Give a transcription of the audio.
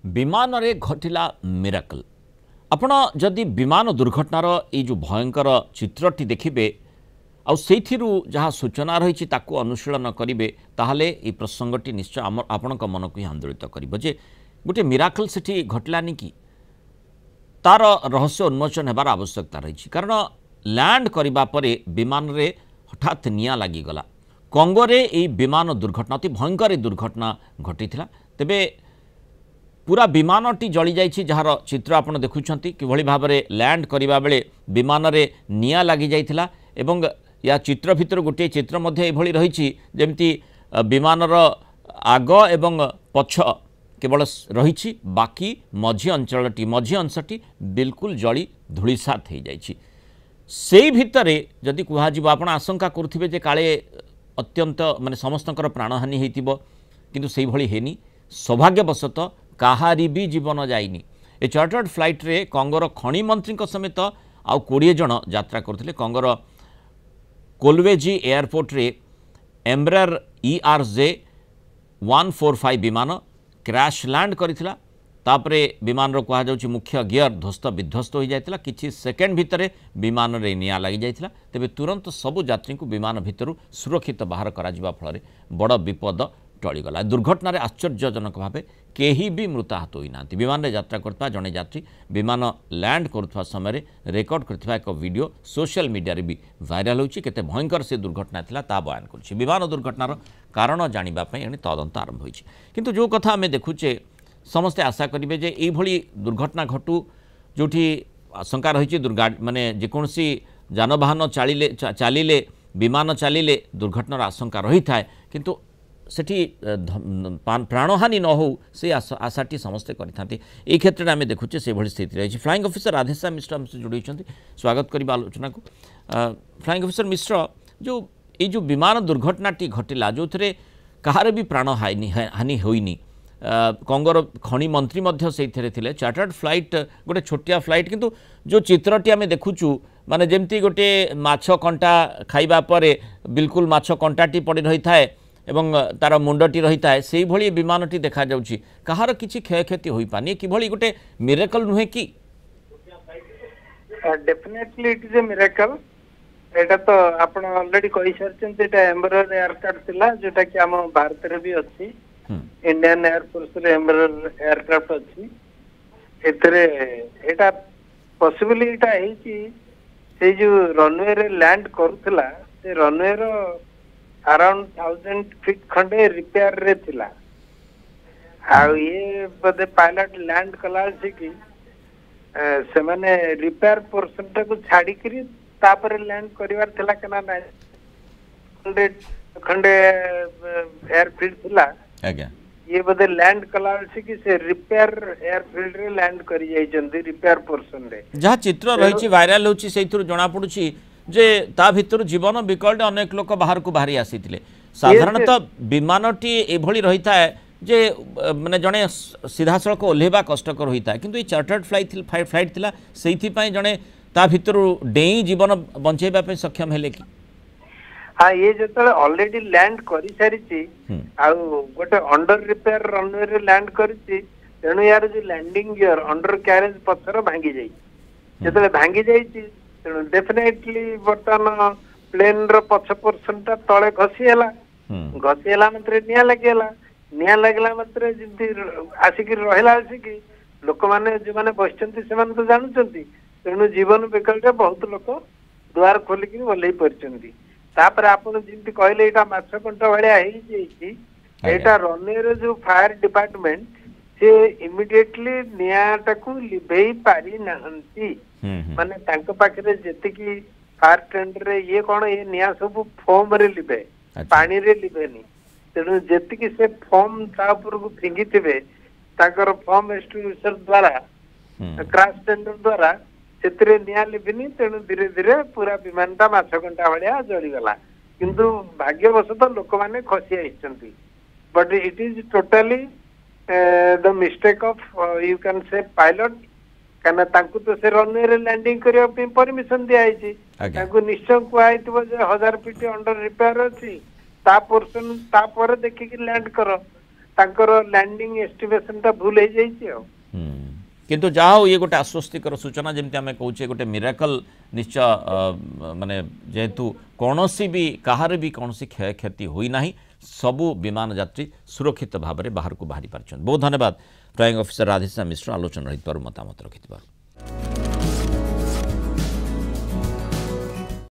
विमान रे घटिला मिराकल। आपण जदि विमान दुर्घटनार ये जो भयंकर चित्रटी देखिबे आउ सेथिरु जहाँ सूचना रही ताकू अनुशीलन करेंगे ताहले ये प्रसंगटी निश्चय आपण मन को ही आंदोलित करिबो जे गोटे मिराकल सेठी घटलानी कि तार रहस्य उन्मोचन होबार आवश्यकता रही। कारण लैंड करबा परे विमान रे हठात निया लागिगला। कंगोरे ये विमान दुर्घटना अति भयंकर दुर्घटना घटी तेबे पूरा विमानटी जली जाइछि जार चित्र आपण देखुछंती किभଳି भाबरे लैंड करिबा बेले विमान रे निया लागि जाइथिला एवं या चित्र भितर गोटे चित्र मध्ये एभଳି रहिछि जेमति विमानर आग एवं पछ केवल रहिछि बाकी मझी अंशटी बिल्कुल जली धूलिसात हो जाइछि। सेई भितरे जदि कुहा जिवो आपण आशंका करुथिबे जे काळे अत्यंत माने समस्तकर प्राणहानि हेतिबो किंतु सेई भଳି हेनी। सौभाग्यवशतः काहारी भी जीवन जाइनी। ए चार्टर्ड फ्लाइट रे कंगोर खनि मंत्री समेत आउ 20 जन यात्रा करथिले। कंगोर कोलवेजी एयरपोर्ट रे एम्ब्रायर ERJ 145 विमान क्रैश लैंड करिथिला। तापरे विमान रो कहा जाउछि मुख्य गियर ध्वस्त विध्वस्त हो जाइतिला। किछि सेकेंड भितरे विमान रे निया लागि जाइतिला। तेबे तुरंत सबु यात्री को विमान भितरु सुरक्षित बाहर करा जिबा फଳରେ बड़ विपद टळीगला। दुर्घटना आश्चर्यजनक भाव केही भी मृताहत होई नांती। विमान रे यात्रा करता जने यात्री विमान लैंड करुवा समय रेकर्ड करथिबा एक वीडियो सोशल मीडिया रे भी वायरल होछि। केते भयंकर से दुर्घटना थिला ता बयान करछि। विमान दुर्घटनार कारण जानिबा पई एने तदंत आरंभ होइछि। किंतु जो कथा हमें देखुचे समस्ते आशा करिवे जे एई भली दुर्घटना घटू जोठी आशंका रहिछि माने जेकोनसी जानवाहन चालिले विमान चालिले दुर्घटनार आशंका रही थाए किंतु सेठी प्राणहानि न हो से आशाटी समस्ते करिथांती। ए क्षेत्र में आम देखुचे से भली स्थिति रही। फ्लाइंग ऑफिसर राधेश्याम मिश्र हमसे जोड़ी स्वागत करिबा आलोचना को। फ्लाइंग ऑफिसर मिश्र जो विमान दुर्घटनाटी घटिला जो थे कहार भी प्राणहानि होइनी कंगोर खनि मंत्री मध्य सेइथिरे थिले। चार्टर्ड फ्लाइट गोटे छोटिया फ्लाइट किंतु जो चित्रटी आम देखुचु माने जेमती गोटे माछ कंटा खाइबा परे बिल्कुल माछ कंटाटी पड़ी रही थाए एवं तार मुंडटी रही थाए से भली विमानटी देखा जाउछि। कहार किछि क्षयक्षति होई पानी किभली गोटे मिरेकल नुहे कि? Definitely it is a miracle. एटा तो आपण ऑलरेडी कहि सरछन एटा एम्ब्रायर एयरक्राफ्ट थिला जोटा कि हम भारत रे भी अछि। इंडियन एयरफोर्स रे एम्ब्रायर एयरक्राफ्ट अछि। एतरे एटा पॉसिबली एटा हेछि से जो रनवे रे लैंड करूथला से रनवे रो अराउंड 1000 फीट खंडे रिपेयर रे थिला। आ ये बदे पायलट लैंड कला से कि से माने रिपेयर पोर्शन टा को छाड़ी करी तापर लैंड करिवार थिला कना ना 100 खंडे एयरफील्ड थिला। आज्ञा ये बदे लैंड कला से कि से रिपेयर एयरफील्ड रे लैंड करी जाई जंदी रिपेयर पोर्शन रे जहा चित्र रहिछि वायरल होछि सेइथुर जणा पडुछि जे ता भितर जीवन विकल अनेक लोक बाहर को बाहरी आसीथिले। साधारणतः विमानटी एभली रही थाए जे माने जणे सीधा सड़क ओल्हेबा कष्टकर होता है किंतु ये चार्टर्ड फ्लाइट थिला सेइथि पई जणे ता भितर डेई जीवन बंचेबा पे सक्षम हेले कि? हाँ ये जो ऑलरेडी लैंड करी सारी गोटे अंडर रिपेयर रनवे रे लैंड करी तेणु यार जो लैंडिंग गियर अंडर कैरेज पत्थर भांगी जाई जो भांगी जाई तेणु डेफिनेटली बर्तमान प्लेन रो पछ पोर्शन टा तळे घसीला मात्र निया लगला मात्र जंती आसिक रहला आसिक लोक माने जो माने बसचंती से माने तो जानुचंती तेणु जीवन विकल्प बहुत लोक द्वार खोलिक ओल्लै परचंती। तापर आपण जंती कहले एटा माछ कंटा भलिया हेई जेछि एटा रनवे रो जो फायर डिपार्टमेंट से इमिडिएटली नियाटा को लिभेई पारी नाहंती। माने तांको पाखरे जेतिकी फायर टेंडर रे ये कोन ये निया सब फोम रे लिबे पानी रे लिबेनी तेणु जेतिकी से फोम ता ऊपर को फिंगी थिबे ताकर फोम एक्सटिंग्विशर द्वारा क्रैश टेंडर द्वारा सेतरे निया लिबिनी तेणु धीरे धीरे पूरा विमानटा माछ घंटा भलिया जली गला किंतु भाग्यवशतः लोक माने खसी आइछंती। But it is totally the mistake of you can say pilot कहना तांकु तो से रनवे रे लैंडिंग करिया पे परमिशन दिया आइछि तांकु निश्चय कुआइतबो जे 1000 फीट अंडर रिपेयर अछि ता पोर्शन ता पर देखि कि लैंड करो ତାଙ୍କର ଲ୍ୟାଣ୍ଡିଂ ଏଷ୍ଟିମେସନଟା ଭୁଲ ହେଇଯାଇଛି ଆଉ। किंतु जहाँ ये गोटे आश्वस्तिकर सूचना जमी आम कहे गोटे मिराकल निश्चय माने जेहेतु कौनसी भी कहार भी कौन क्षय क्षति होना सबू विमान यात्री सुरक्षित भाव में बाहर को बाहरी पार्छ। बहुत धन्यवाद फ्लाइंग ऑफिसर राधेश्याम मिश्र आलोचना रही मतामत रखि।